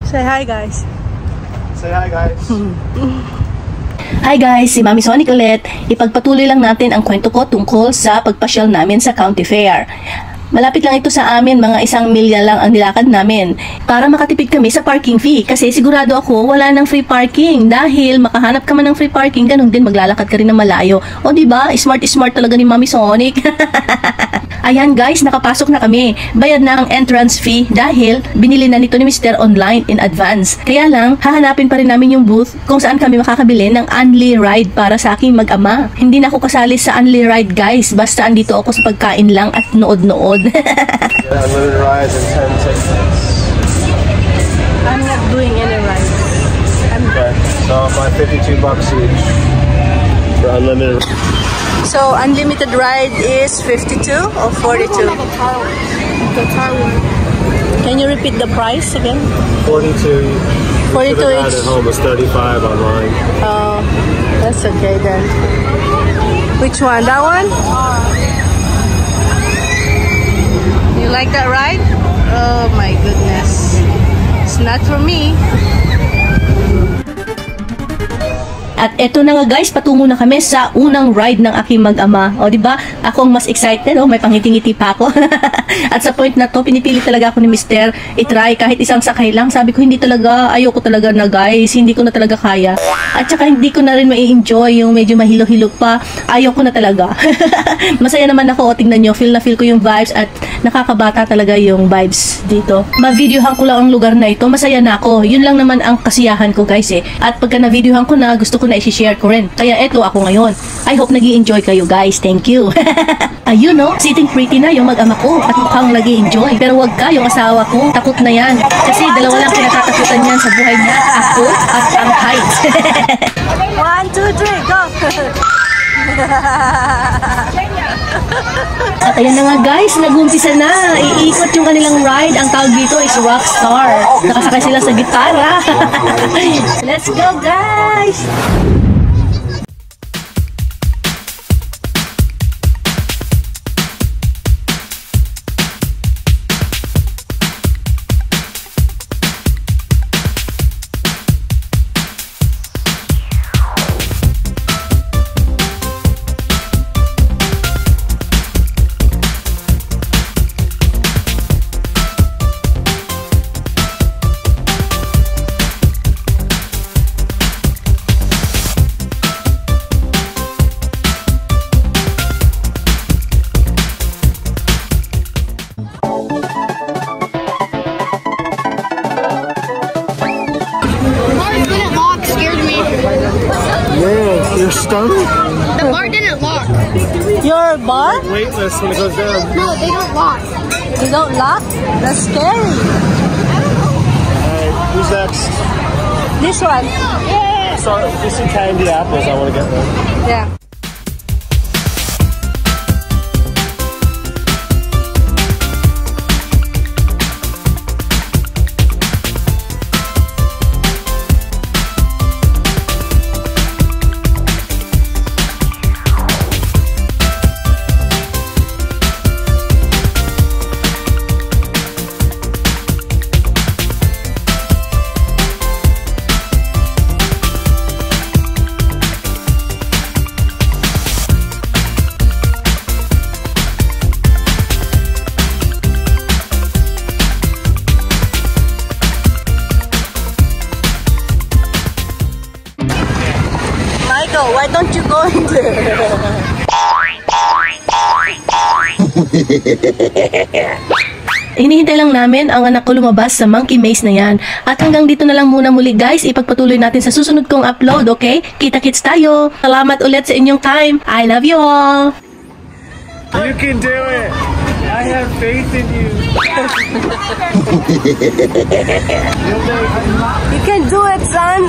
Say hi, guys. Say hi, guys. Hi guys, si Mami Sonic ulit. Ipagpatuloy lang natin ang kwento ko tungkol sa pagpasyal namin sa county fair. Malapit lang ito sa amin, mga 1 milya lang ang nilakad namin para makatipid kami sa parking fee. Kasi sigurado ako wala nang free parking dahil makahanap ka man ng free parking, ganun din maglalakad ka rin ng malayo. O diba, smart talaga ni Mami Sonic. Ayan guys, nakapasok na kami. Bayad na ang entrance fee dahil binili na nito ni Mr. online in advance. Kaya lang, hahanapin pa rin namin yung booth kung saan kami makakabili ng Unli Ride para sa aking mag-ama. Hindi na ako kasali sa Unli Ride guys, basta andito ako sa pagkain lang at nood-nood. Unlimited rides and 10 tickets. I'm not doing any rides. Okay, so I'll buy $52 each for unlimited. So, unlimited ride is 52 or 42? Can you repeat the price again? 42. 42 At each. home is 35 online. Oh, that's okay then. Which one? That one? You like that ride? Oh my goodness. It's not for me. At eto na nga guys, patungo na kami sa unang ride ng aking mag-ama. O diba, ako ang mas excited, may pangiti-ngiti pa ako. At sa point na to, pinipili talaga ako ni Mr. i-try kahit isang sakay lang. Sabi ko, ayoko talaga na guys, hindi ko na talaga kaya. At saka hindi ko na rin mai-enjoy yung medyo mahilo-hilo pa. Ayoko na talaga. Masaya naman ako, tingnan nyo, feel na feel ko yung vibes at nakakabata talaga yung vibes dito. Ma-videohan ko lang ang lugar na ito, masaya na ako. Yun lang naman ang kasiyahan ko guys eh. At pagka na-videohan ko na, gusto ko na i-share ko rin. Kaya eto ako ngayon. I hope nag-i-enjoy kayo guys. Thank you. Ayun no, sitting pretty na yung mag-ama ko at mukhang nag-i-enjoy. Pero wag ka, yung asawa ko, takot na yan. Kasi dalawa lang kinatatakutan yan sa buhay niya. Ako at ang height. 1, 2, 3, go! At ayan na nga guys, nag-umpisa na. Iikot yung kanilang ride. Ang tawag dito is Rockstar. Nakasakay sila sa gitara. Let's go guys! You're stunned? The bar didn't lock. Your bar? Weightless when it goes down. No, they don't lock. You don't lock? That's scary. Alright, who's next? This one? Yeah. So, just some candy apples I want to get them. Yeah. Michael, why don't you go in there? Hinihintay lang namin ang anak ko lumabas sa monkey maze na yan. At hanggang dito na lang muna muli guys. Ipagpatuloy natin sa susunod kong upload, okay? Kita-kits tayo. Salamat ulit sa inyong time. I love you all. You can do it. I have faith in you. You can do it, son.